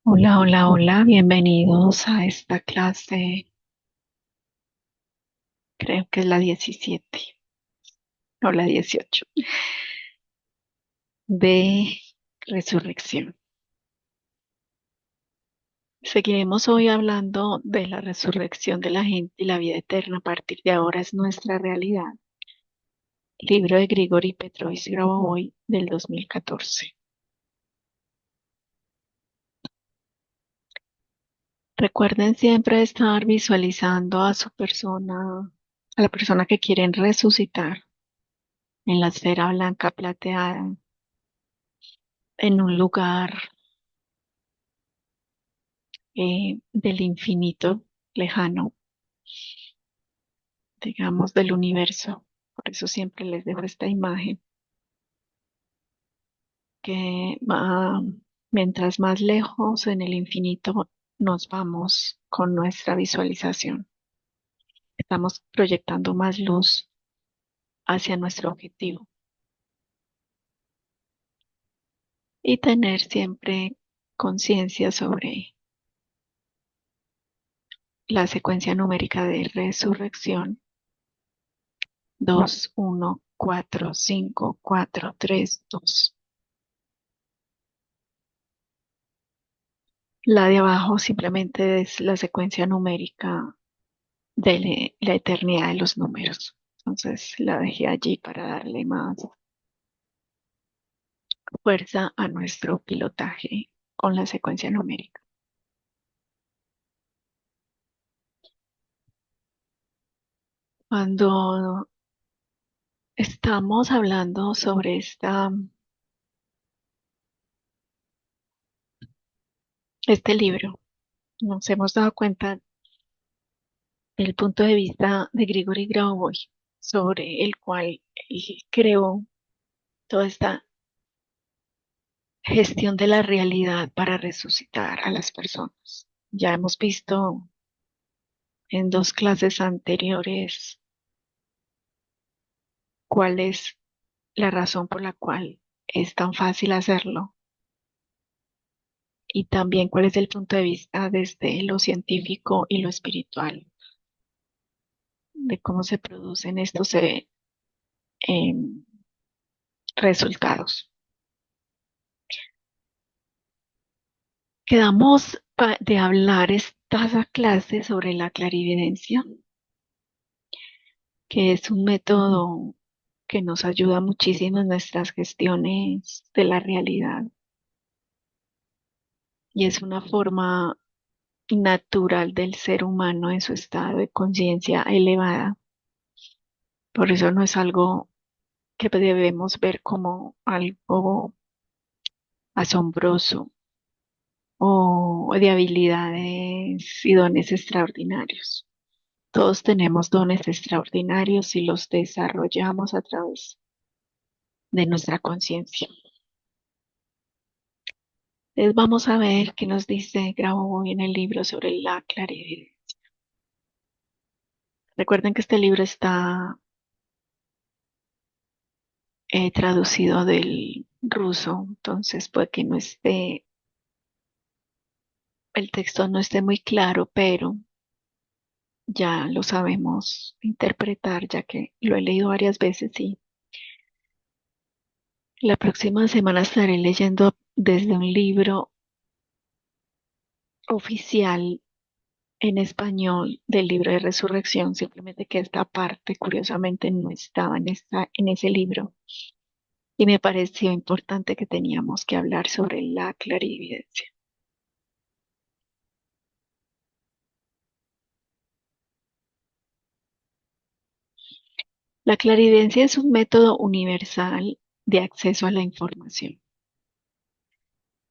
Hola, hola, hola, bienvenidos a esta clase, creo que es la 17 o la 18 de resurrección. Seguiremos hoy hablando de la resurrección de la gente y la vida eterna a partir de ahora es nuestra realidad. Libro de Grigori Petrovich Grabovoi del 2014. Recuerden siempre estar visualizando a su persona, a la persona que quieren resucitar en la esfera blanca plateada, en un lugar del infinito lejano, digamos, del universo. Por eso siempre les dejo esta imagen que va, mientras más lejos en el infinito nos vamos con nuestra visualización. Estamos proyectando más luz hacia nuestro objetivo y tener siempre conciencia sobre la secuencia numérica de resurrección: 2, 1, 4, 5, 4, 3, 2. La de abajo simplemente es la secuencia numérica de la eternidad de los números. Entonces la dejé allí para darle más fuerza a nuestro pilotaje con la secuencia numérica. Cuando estamos hablando sobre este libro, nos hemos dado cuenta del punto de vista de Grigori Grabovoi, sobre el cual él creó toda esta gestión de la realidad para resucitar a las personas. Ya hemos visto en dos clases anteriores cuál es la razón por la cual es tan fácil hacerlo y también cuál es el punto de vista desde lo científico y lo espiritual de cómo se producen estos em, resultados. Quedamos de hablar esta clase sobre la clarividencia, que es un método que nos ayuda muchísimo en nuestras gestiones de la realidad y es una forma natural del ser humano en su estado de conciencia elevada. Por eso no es algo que debemos ver como algo asombroso o de habilidades y dones extraordinarios. Todos tenemos dones extraordinarios y los desarrollamos a través de nuestra conciencia. Entonces vamos a ver qué nos dice Grabovoi en el libro sobre la clarividencia. Recuerden que este libro está traducido del ruso, entonces puede que no esté, el texto no esté muy claro, pero ya lo sabemos interpretar, ya que lo he leído varias veces y la próxima semana estaré leyendo desde un libro oficial en español del libro de resurrección, simplemente que esta parte curiosamente no estaba en ese libro y me pareció importante que teníamos que hablar sobre la clarividencia. La clarividencia es un método universal de acceso a la información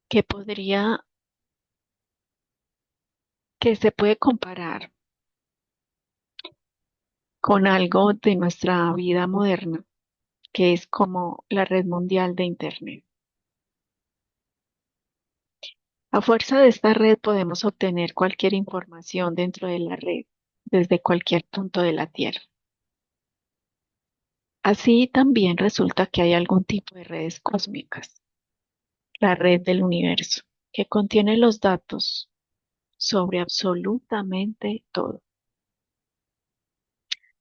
que que se puede comparar con algo de nuestra vida moderna, que es como la red mundial de Internet. A fuerza de esta red podemos obtener cualquier información dentro de la red, desde cualquier punto de la Tierra. Así también resulta que hay algún tipo de redes cósmicas, la red del universo. que contiene los datos sobre absolutamente todo.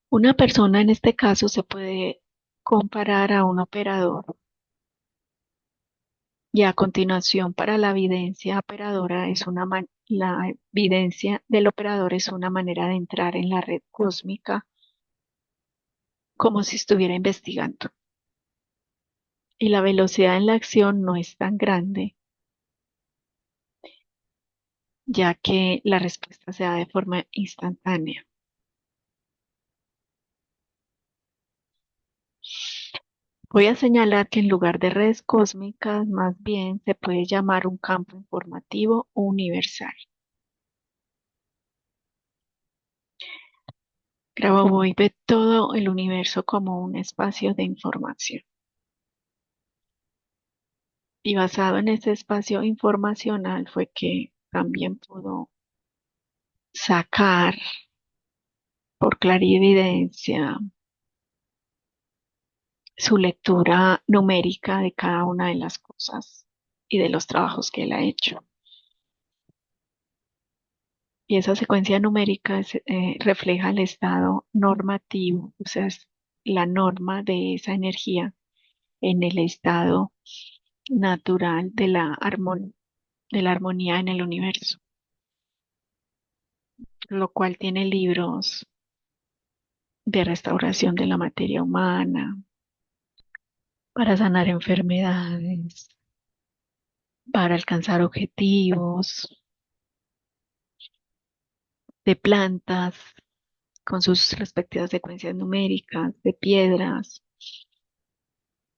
Una persona en este caso se puede comparar a un operador y a continuación para la evidencia operadora la evidencia del operador es una manera de entrar en la red cósmica como si estuviera investigando. Y la velocidad en la acción no es tan grande, ya que la respuesta se da de forma instantánea. Voy a señalar que en lugar de redes cósmicas, más bien se puede llamar un campo informativo universal. Grabovoi ve todo el universo como un espacio de información. Y basado en ese espacio informacional fue que también pudo sacar por clarividencia su lectura numérica de cada una de las cosas y de los trabajos que él ha hecho. Y esa secuencia numérica refleja el estado normativo, o sea, es la norma de esa energía en el estado natural de la armonía en el universo, lo cual tiene libros de restauración de la materia humana, para sanar enfermedades, para alcanzar objetivos de plantas con sus respectivas secuencias numéricas, de piedras,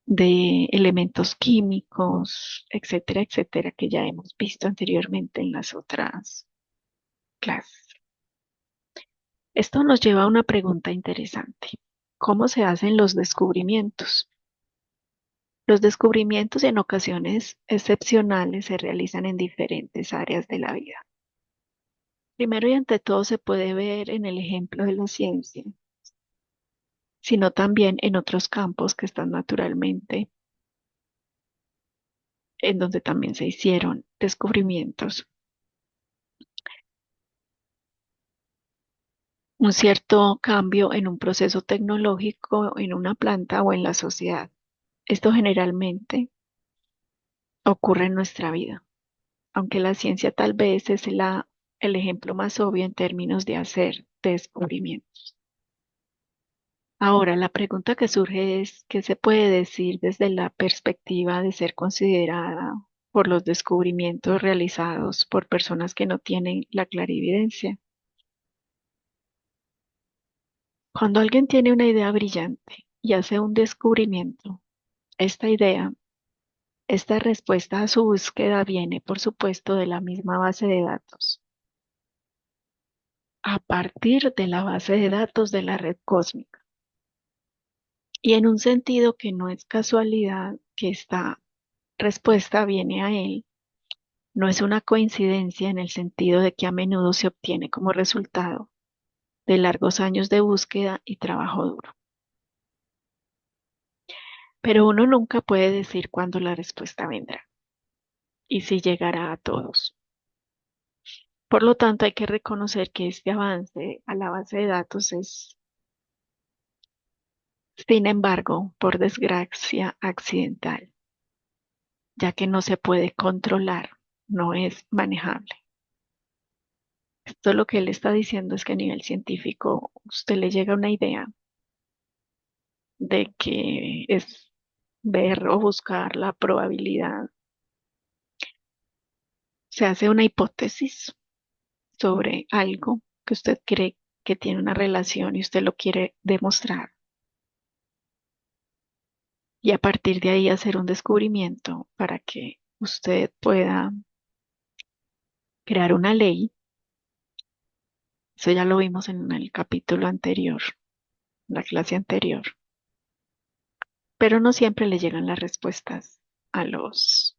de elementos químicos, etcétera, etcétera, que ya hemos visto anteriormente en las otras clases. Esto nos lleva a una pregunta interesante. ¿Cómo se hacen los descubrimientos? Los descubrimientos en ocasiones excepcionales se realizan en diferentes áreas de la vida. Primero y ante todo se puede ver en el ejemplo de la ciencia, sino también en otros campos que están naturalmente, en donde también se hicieron descubrimientos. Un cierto cambio en un proceso tecnológico, en una planta o en la sociedad. Esto generalmente ocurre en nuestra vida, aunque la ciencia tal vez es el ejemplo más obvio en términos de hacer descubrimientos. Ahora, la pregunta que surge es, ¿qué se puede decir desde la perspectiva de ser considerada por los descubrimientos realizados por personas que no tienen la clarividencia? Cuando alguien tiene una idea brillante y hace un descubrimiento, esta idea, esta respuesta a su búsqueda viene, por supuesto, de la misma base de datos, a partir de la base de datos de la red cósmica. Y en un sentido que no es casualidad que esta respuesta viene a él. No es una coincidencia en el sentido de que a menudo se obtiene como resultado de largos años de búsqueda y trabajo duro. Pero uno nunca puede decir cuándo la respuesta vendrá y si llegará a todos. Por lo tanto, hay que reconocer que este avance a la base de datos es, sin embargo, por desgracia, accidental, ya que no se puede controlar, no es manejable. Esto lo que él está diciendo es que a nivel científico usted le llega una idea de que es ver o buscar la probabilidad. Se hace una hipótesis sobre algo que usted cree que tiene una relación y usted lo quiere demostrar. Y a partir de ahí hacer un descubrimiento para que usted pueda crear una ley. Eso ya lo vimos en el capítulo anterior, la clase anterior. Pero no siempre le llegan las respuestas a los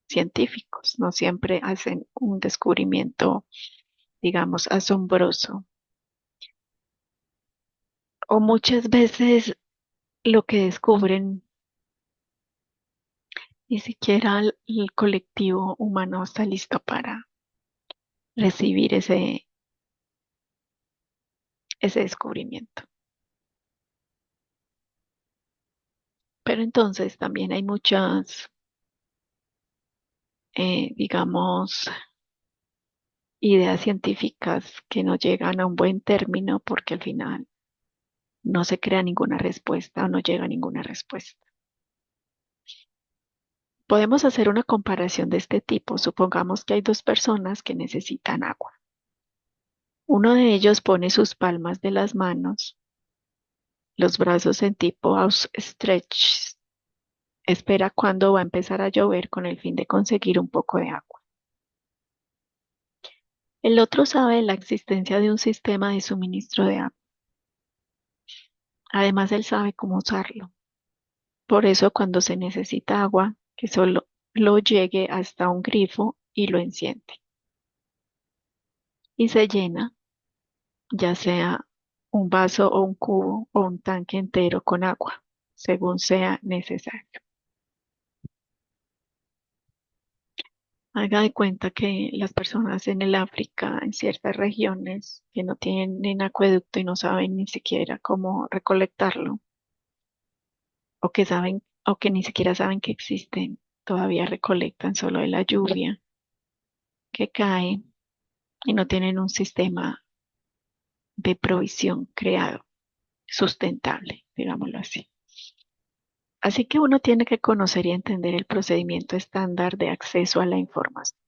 científicos, no siempre hacen un descubrimiento, digamos, asombroso. O muchas veces lo que descubren Ni siquiera el colectivo humano está listo para recibir ese descubrimiento. Pero entonces también hay muchas, digamos, ideas científicas que no llegan a un buen término porque al final no se crea ninguna respuesta o no llega a ninguna respuesta. Podemos hacer una comparación de este tipo. Supongamos que hay dos personas que necesitan agua. Uno de ellos pone sus palmas de las manos, los brazos en tipo outstretch, espera cuándo va a empezar a llover con el fin de conseguir un poco de agua. El otro sabe de la existencia de un sistema de suministro de agua. Además, él sabe cómo usarlo. Por eso, cuando se necesita agua, que solo lo llegue hasta un grifo y lo enciende. Y se llena, ya sea un vaso o un cubo o un tanque entero con agua, según sea necesario. Haga de cuenta que las personas en el África, en ciertas regiones que no tienen acueducto y no saben ni siquiera cómo recolectarlo, o que saben, o que ni siquiera saben que existen, todavía recolectan solo de la lluvia que cae y no tienen un sistema de provisión creado, sustentable, digámoslo así. Así que uno tiene que conocer y entender el procedimiento estándar de acceso a la información.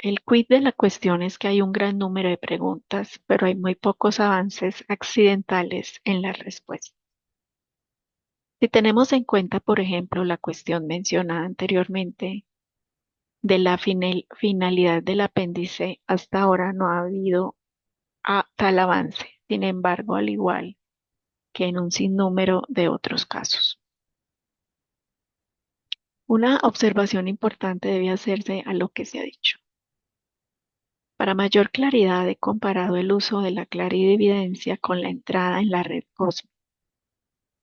El quid de la cuestión es que hay un gran número de preguntas, pero hay muy pocos avances accidentales en las respuestas. Si tenemos en cuenta, por ejemplo, la cuestión mencionada anteriormente de la finalidad del apéndice, hasta ahora no ha habido tal avance. Sin embargo, al igual que en un sinnúmero de otros casos. Una observación importante debe hacerse a lo que se ha dicho. Para mayor claridad he comparado el uso de la clarividencia con la entrada en la red cósmica,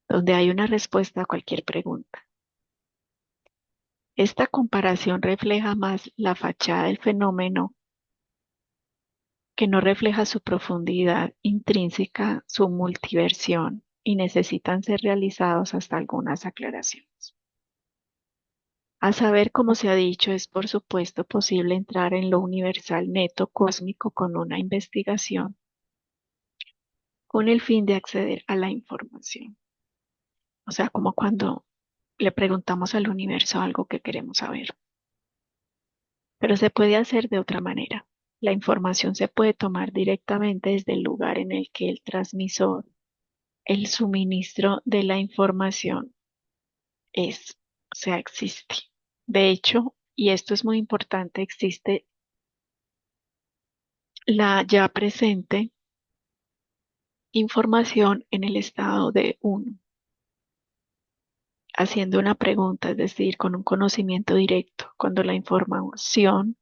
donde hay una respuesta a cualquier pregunta. Esta comparación refleja más la fachada del fenómeno que no refleja su profundidad intrínseca, su multiversión, y necesitan ser realizados hasta algunas aclaraciones. A saber, como se ha dicho, es por supuesto posible entrar en lo universal neto cósmico con una investigación con el fin de acceder a la información. O sea, como cuando le preguntamos al universo algo que queremos saber. Pero se puede hacer de otra manera. La información se puede tomar directamente desde el lugar en el que el transmisor, el suministro de la información es, o sea, existe. De hecho, y esto es muy importante, existe la ya presente información en el estado de uno, haciendo una pregunta, es decir, con un conocimiento directo, cuando la información,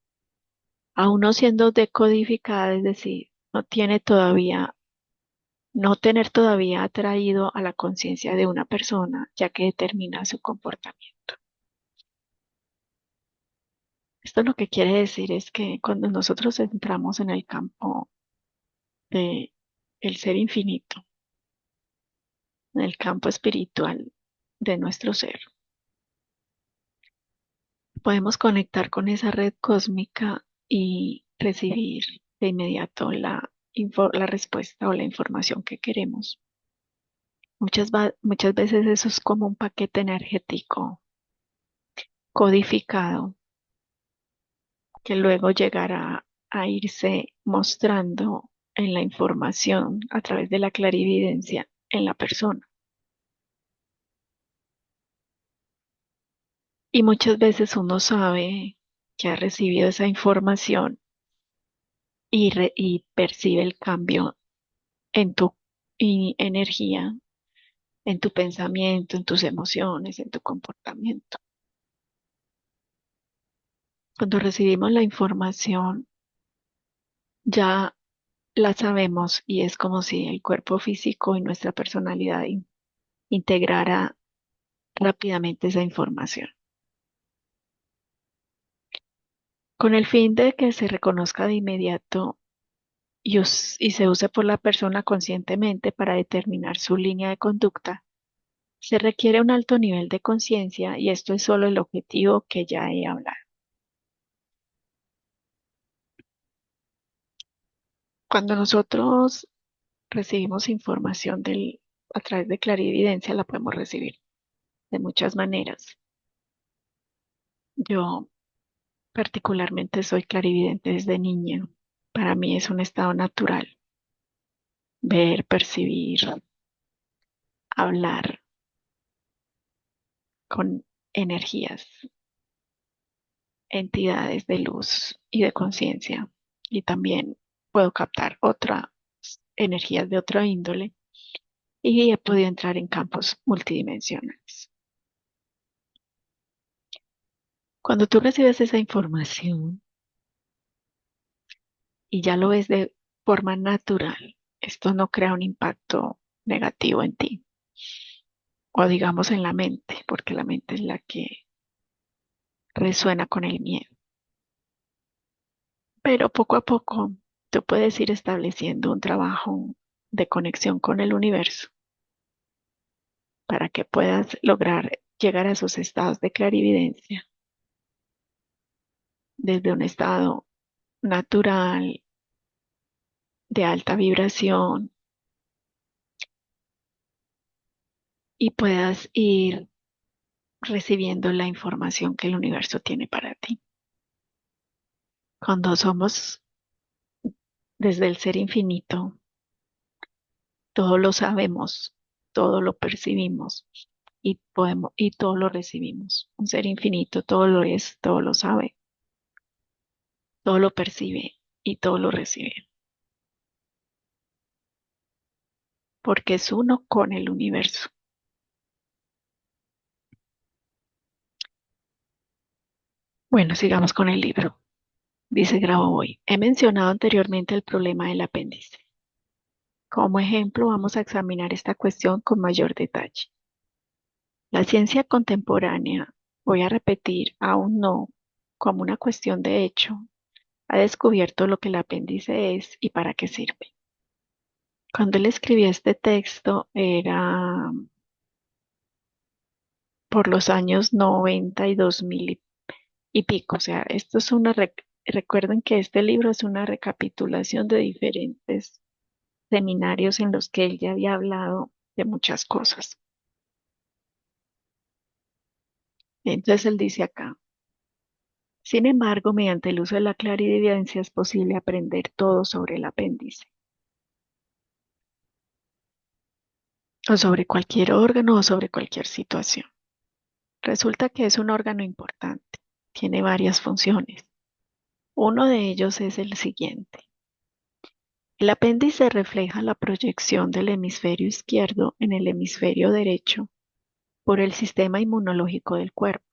aún no siendo decodificada, es decir, no tener todavía atraído a la conciencia de una persona, ya que determina su comportamiento. Esto lo que quiere decir es que cuando nosotros entramos en el campo de el ser infinito, en el campo espiritual de nuestro ser, podemos conectar con esa red cósmica y recibir de inmediato la respuesta o la información que queremos. Muchas veces eso es como un paquete energético codificado que luego llegará a irse mostrando en la información a través de la clarividencia en la persona. Y muchas veces uno sabe que ha recibido esa información y percibe el cambio en tu energía, en tu pensamiento, en tus emociones, en tu comportamiento. Cuando recibimos la información, ya la sabemos y es como si el cuerpo físico y nuestra personalidad integrara rápidamente esa información, con el fin de que se reconozca de inmediato y se use por la persona conscientemente para determinar su línea de conducta. Se requiere un alto nivel de conciencia y esto es solo el objetivo que ya he hablado. Cuando nosotros recibimos información a través de clarividencia, la podemos recibir de muchas maneras. Yo particularmente soy clarividente desde niña. Para mí es un estado natural ver, percibir, hablar con energías, entidades de luz y de conciencia. Y también puedo captar otras energías de otra índole y he podido entrar en campos multidimensionales. Cuando tú recibes esa información y ya lo ves de forma natural, esto no crea un impacto negativo en ti o digamos en la mente, porque la mente es la que resuena con el miedo. Pero poco a poco tú puedes ir estableciendo un trabajo de conexión con el universo para que puedas lograr llegar a esos estados de clarividencia desde un estado natural, de alta vibración, y puedas ir recibiendo la información que el universo tiene para ti. Cuando somos desde el ser infinito, todo lo sabemos, todo lo percibimos y todo lo recibimos. Un ser infinito todo lo es, todo lo sabe, todo lo percibe y todo lo recibe, porque es uno con el universo. Bueno, sigamos con el libro. Dice Grabovoi, he mencionado anteriormente el problema del apéndice. Como ejemplo, vamos a examinar esta cuestión con mayor detalle. La ciencia contemporánea, voy a repetir, aún no, como una cuestión de hecho, ha descubierto lo que el apéndice es y para qué sirve. Cuando él escribió este texto era por los años 90 y 2000 y pico, o sea, esto es recuerden que este libro es una recapitulación de diferentes seminarios en los que él ya había hablado de muchas cosas. Entonces él dice acá, sin embargo, mediante el uso de la clarividencia es posible aprender todo sobre el apéndice, o sobre cualquier órgano o sobre cualquier situación. Resulta que es un órgano importante, tiene varias funciones. Uno de ellos es el siguiente. El apéndice refleja la proyección del hemisferio izquierdo en el hemisferio derecho por el sistema inmunológico del cuerpo.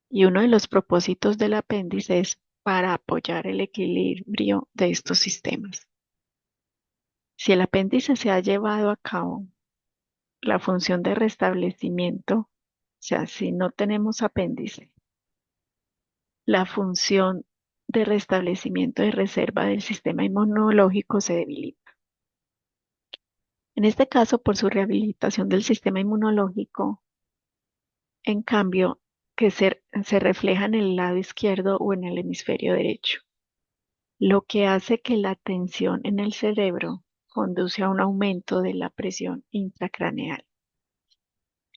Y uno de los propósitos del apéndice es para apoyar el equilibrio de estos sistemas. Si el apéndice se ha llevado a cabo la función de restablecimiento, o sea, si no tenemos apéndice, la función de restablecimiento de reserva del sistema inmunológico se debilita. En este caso, por su rehabilitación del sistema inmunológico, en cambio, que se refleja en el lado izquierdo o en el hemisferio derecho, lo que hace que la tensión en el cerebro conduce a un aumento de la presión intracraneal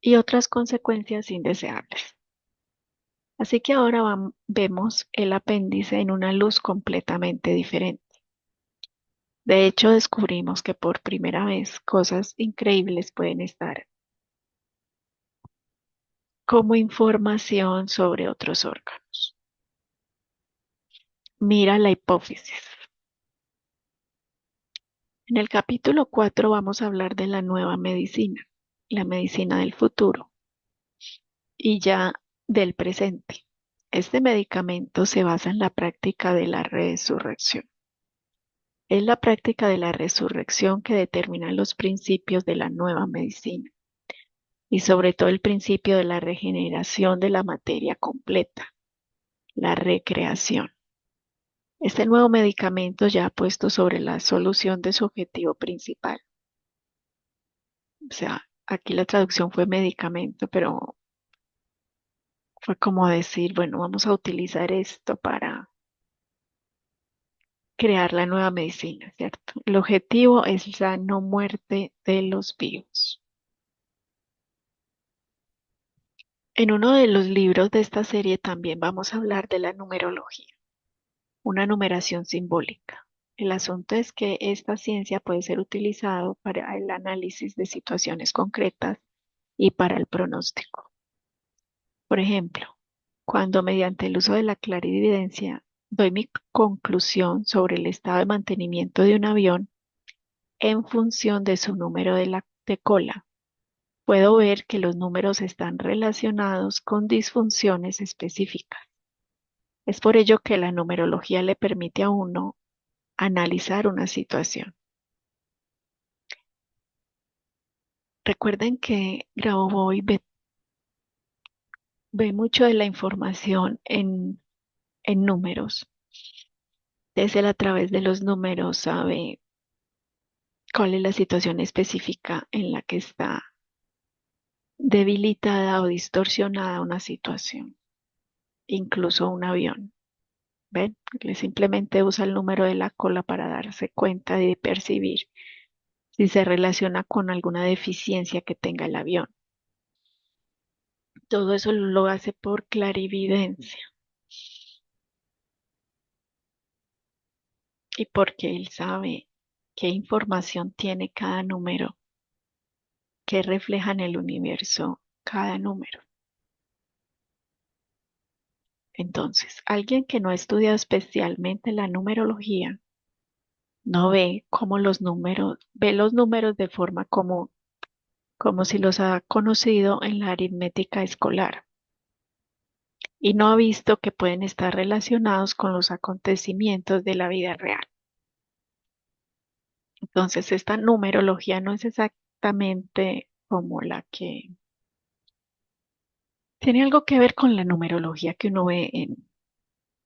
y otras consecuencias indeseables. Así que ahora vemos el apéndice en una luz completamente diferente. De hecho, descubrimos que por primera vez cosas increíbles pueden estar como información sobre otros órganos. Mira la hipófisis. En el capítulo 4 vamos a hablar de la nueva medicina, la medicina del futuro y ya del presente. Este medicamento se basa en la práctica de la resurrección. Es la práctica de la resurrección que determina los principios de la nueva medicina. y sobre todo el principio de la regeneración de la materia completa, la recreación. Este nuevo medicamento ya ha puesto sobre la solución de su objetivo principal. O sea, aquí la traducción fue medicamento, pero fue como decir, bueno, vamos a utilizar esto para crear la nueva medicina, ¿cierto? El objetivo es la no muerte de los vivos. En uno de los libros de esta serie también vamos a hablar de la numerología, una numeración simbólica. El asunto es que esta ciencia puede ser utilizado para el análisis de situaciones concretas y para el pronóstico. Por ejemplo, cuando mediante el uso de la clarividencia doy mi conclusión sobre el estado de mantenimiento de un avión en función de su número de cola, puedo ver que los números están relacionados con disfunciones específicas. Es por ello que la numerología le permite a uno analizar una situación. Recuerden que Grabovoi ve mucho de la información en números. Es él a través de los números sabe cuál es la situación específica en la que está debilitada o distorsionada una situación, incluso un avión. ¿Ven? Le simplemente usa el número de la cola para darse cuenta de percibir si se relaciona con alguna deficiencia que tenga el avión. Todo eso lo hace por clarividencia y porque él sabe qué información tiene cada número, qué refleja en el universo cada número. Entonces, alguien que no ha estudiado especialmente la numerología no ve cómo los números, ve los números de forma común, como si los ha conocido en la aritmética escolar, y no ha visto que pueden estar relacionados con los acontecimientos de la vida real. Entonces, esta numerología no es exactamente como la que tiene algo que ver con la numerología que uno ve en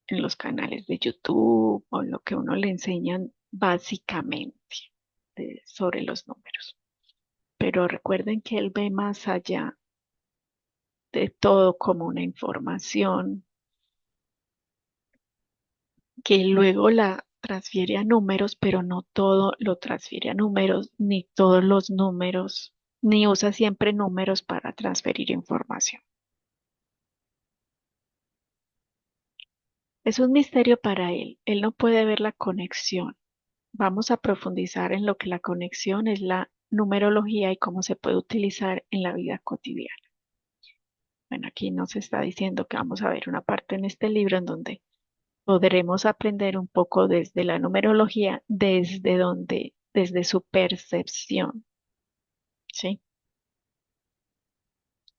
los canales de YouTube o lo que uno le enseñan básicamente sobre los números. Pero recuerden que él ve más allá de todo como una información que luego la transfiere a números, pero no todo lo transfiere a números, ni todos los números, ni usa siempre números para transferir información. Es un misterio para él. Él no puede ver la conexión. Vamos a profundizar en lo que la conexión es la numerología y cómo se puede utilizar en la vida cotidiana. Bueno, aquí nos está diciendo que vamos a ver una parte en este libro en donde podremos aprender un poco desde la numerología, desde su percepción, ¿sí?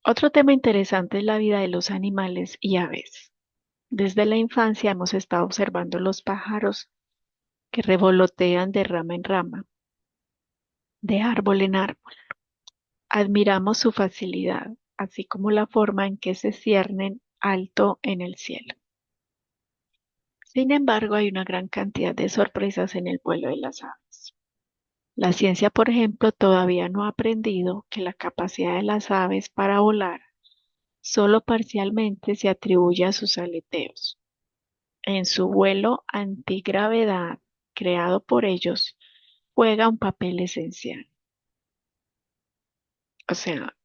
Otro tema interesante es la vida de los animales y aves. Desde la infancia hemos estado observando los pájaros que revolotean de rama en rama, de árbol en árbol. Admiramos su facilidad, así como la forma en que se ciernen alto en el cielo. Sin embargo, hay una gran cantidad de sorpresas en el vuelo de las aves. La ciencia, por ejemplo, todavía no ha aprendido que la capacidad de las aves para volar solo parcialmente se atribuye a sus aleteos. En su vuelo antigravedad, creado por ellos, juega un papel esencial. O sea,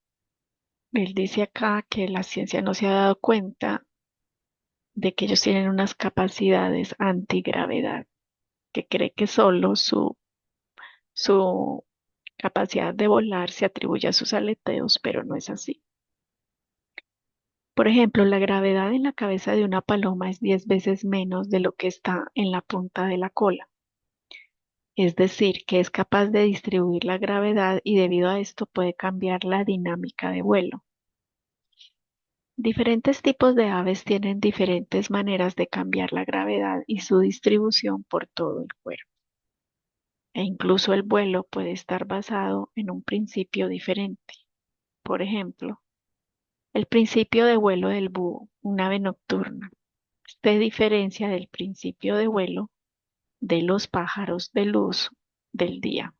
él dice acá que la ciencia no se ha dado cuenta de que ellos tienen unas capacidades antigravedad, que cree que solo su capacidad de volar se atribuye a sus aleteos, pero no es así. Por ejemplo, la gravedad en la cabeza de una paloma es 10 veces menos de lo que está en la punta de la cola. Es decir, que es capaz de distribuir la gravedad y debido a esto puede cambiar la dinámica de vuelo. Diferentes tipos de aves tienen diferentes maneras de cambiar la gravedad y su distribución por todo el cuerpo. E incluso el vuelo puede estar basado en un principio diferente. por ejemplo, el principio de vuelo del búho, un ave nocturna, se diferencia del principio de vuelo de los pájaros de luz del día.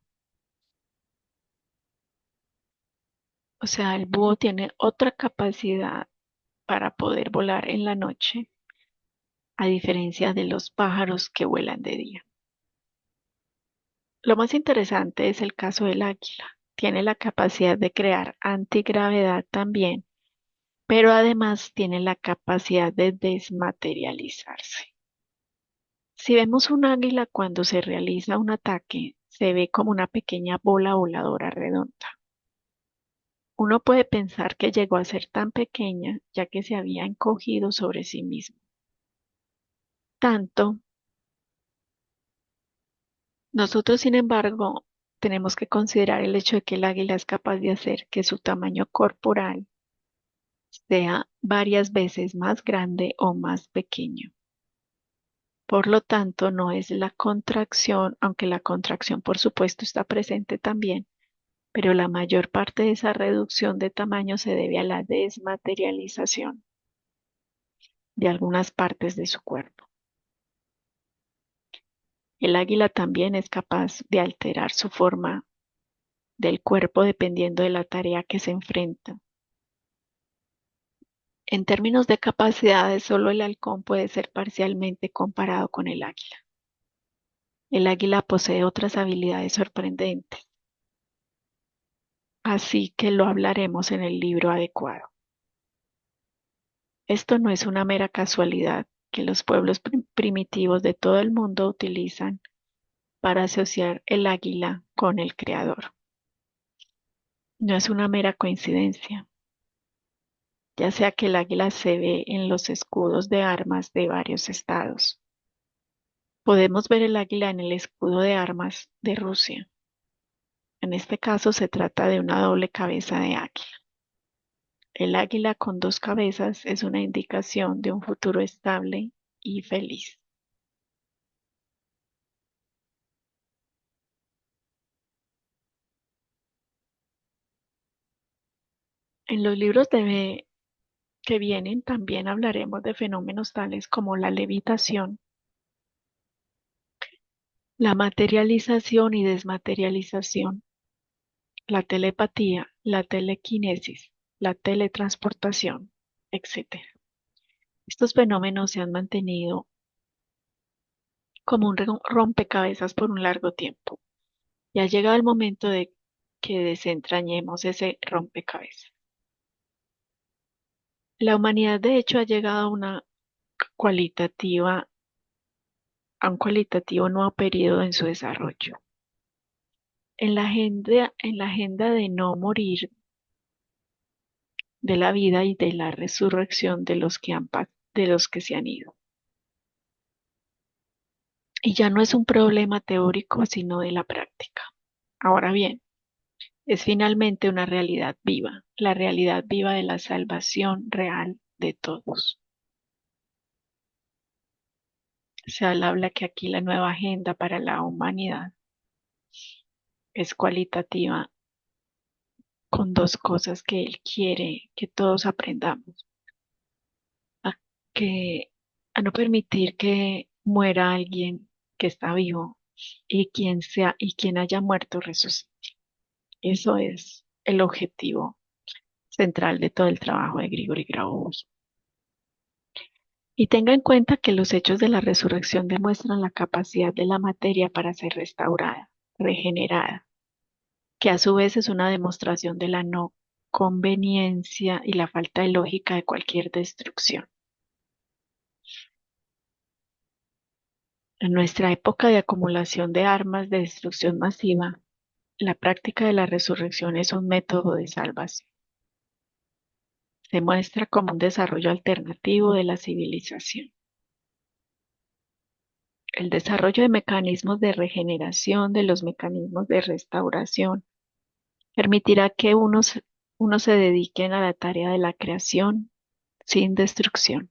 O sea, el búho tiene otra capacidad para poder volar en la noche, a diferencia de los pájaros que vuelan de día. Lo más interesante es el caso del águila. Tiene la capacidad de crear antigravedad también, pero además tiene la capacidad de desmaterializarse. Si vemos un águila cuando se realiza un ataque, se ve como una pequeña bola voladora redonda. Uno puede pensar que llegó a ser tan pequeña ya que se había encogido sobre sí mismo. Tanto, nosotros, sin embargo, tenemos que considerar el hecho de que el águila es capaz de hacer que su tamaño corporal sea varias veces más grande o más pequeño. Por lo tanto, no es la contracción, aunque la contracción por supuesto está presente también, pero la mayor parte de esa reducción de tamaño se debe a la desmaterialización de algunas partes de su cuerpo. El águila también es capaz de alterar su forma del cuerpo dependiendo de la tarea que se enfrenta. En términos de capacidades, solo el halcón puede ser parcialmente comparado con el águila. El águila posee otras habilidades sorprendentes, así que lo hablaremos en el libro adecuado. Esto no es una mera casualidad que los pueblos primitivos de todo el mundo utilizan para asociar el águila con el creador. No es una mera coincidencia, ya sea que el águila se ve en los escudos de armas de varios estados. Podemos ver el águila en el escudo de armas de Rusia. En este caso se trata de una doble cabeza de águila. El águila con dos cabezas es una indicación de un futuro estable y feliz. En los libros que vienen también hablaremos de fenómenos tales como la levitación, la materialización y desmaterialización, la telepatía, la telequinesis, la teletransportación, etc. Estos fenómenos se han mantenido como un rompecabezas por un largo tiempo y ha llegado el momento de que desentrañemos ese rompecabezas. La humanidad de hecho ha llegado cualitativa, a un cualitativo nuevo periodo en su desarrollo. En la agenda de no morir, de la vida y de la resurrección de los que se han ido. Y ya no es un problema teórico, sino de la práctica. Ahora bien, es finalmente una realidad viva, la realidad viva de la salvación real de todos. Se habla que aquí la nueva agenda para la humanidad es cualitativa con dos cosas que él quiere que todos aprendamos. A, que, a no permitir que muera alguien que está vivo y quien haya muerto resucite. Eso es el objetivo central de todo el trabajo de Grigori Grabovoi. Y tenga en cuenta que los hechos de la resurrección demuestran la capacidad de la materia para ser restaurada, regenerada, que a su vez es una demostración de la no conveniencia y la falta de lógica de cualquier destrucción. En nuestra época de acumulación de armas de destrucción masiva, la práctica de la resurrección es un método de salvación. Se muestra como un desarrollo alternativo de la civilización. El desarrollo de mecanismos de regeneración, de los mecanismos de restauración, permitirá que unos se dediquen a la tarea de la creación sin destrucción.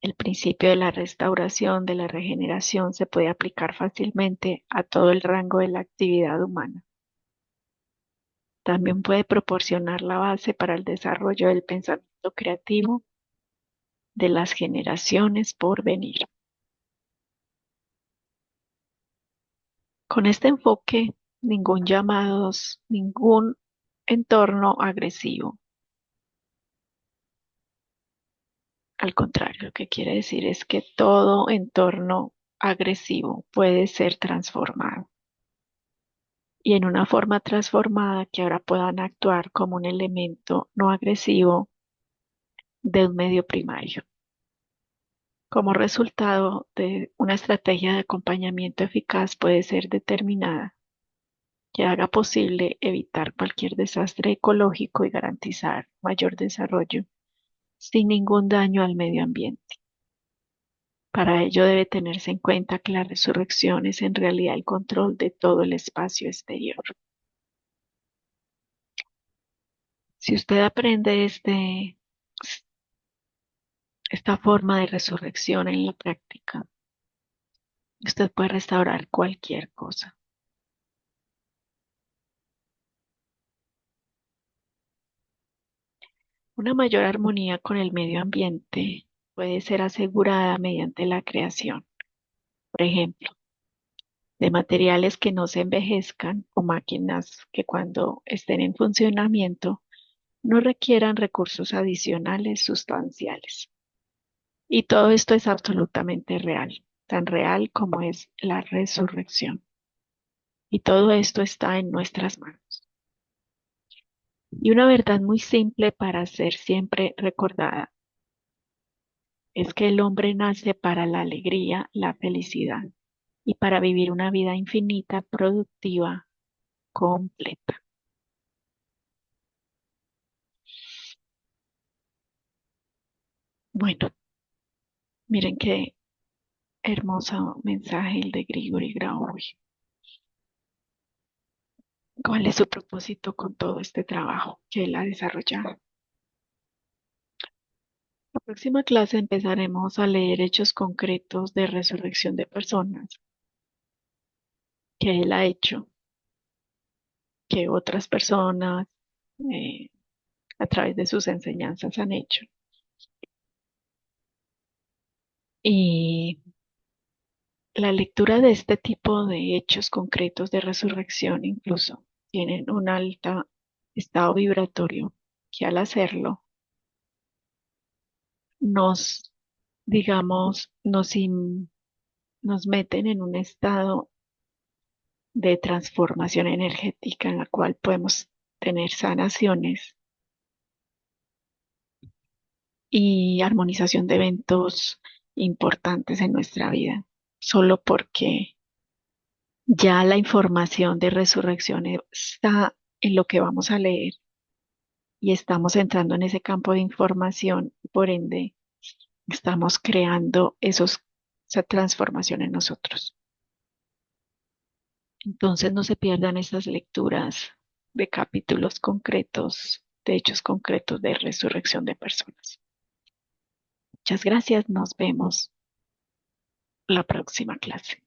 El principio de la restauración, de la regeneración, se puede aplicar fácilmente a todo el rango de la actividad humana. También puede proporcionar la base para el desarrollo del pensamiento creativo de las generaciones por venir. Con este enfoque, ningún entorno agresivo. Al contrario, lo que quiere decir es que todo entorno agresivo puede ser transformado y en una forma transformada que ahora puedan actuar como un elemento no agresivo de un medio primario. Como resultado de una estrategia de acompañamiento eficaz puede ser determinada que haga posible evitar cualquier desastre ecológico y garantizar mayor desarrollo sin ningún daño al medio ambiente. Para ello debe tenerse en cuenta que la resurrección es en realidad el control de todo el espacio exterior. Si usted aprende esta forma de resurrección en la práctica, usted puede restaurar cualquier cosa. Una mayor armonía con el medio ambiente puede ser asegurada mediante la creación, por ejemplo, de materiales que no se envejezcan o máquinas que cuando estén en funcionamiento no requieran recursos adicionales sustanciales. Y todo esto es absolutamente real, tan real como es la resurrección. Y todo esto está en nuestras manos. Y una verdad muy simple para ser siempre recordada es que el hombre nace para la alegría, la felicidad y para vivir una vida infinita, productiva, completa. Bueno, miren qué hermoso mensaje el de Grigori Graoui. ¿Cuál es su propósito con todo este trabajo que él ha desarrollado? La próxima clase empezaremos a leer hechos concretos de resurrección de personas que él ha hecho, que otras personas eh, a través de sus enseñanzas han hecho. Y la lectura de este tipo de hechos concretos de resurrección incluso tienen un alto estado vibratorio que al hacerlo nos, digamos, nos meten en un estado de transformación energética en la cual podemos tener sanaciones y armonización de eventos importantes en nuestra vida, solo porque ya la información de resurrección está en lo que vamos a leer y estamos entrando en ese campo de información, por ende estamos creando esa transformación en nosotros. Entonces no se pierdan estas lecturas de capítulos concretos, de hechos concretos de resurrección de personas. Muchas gracias, nos vemos la próxima clase.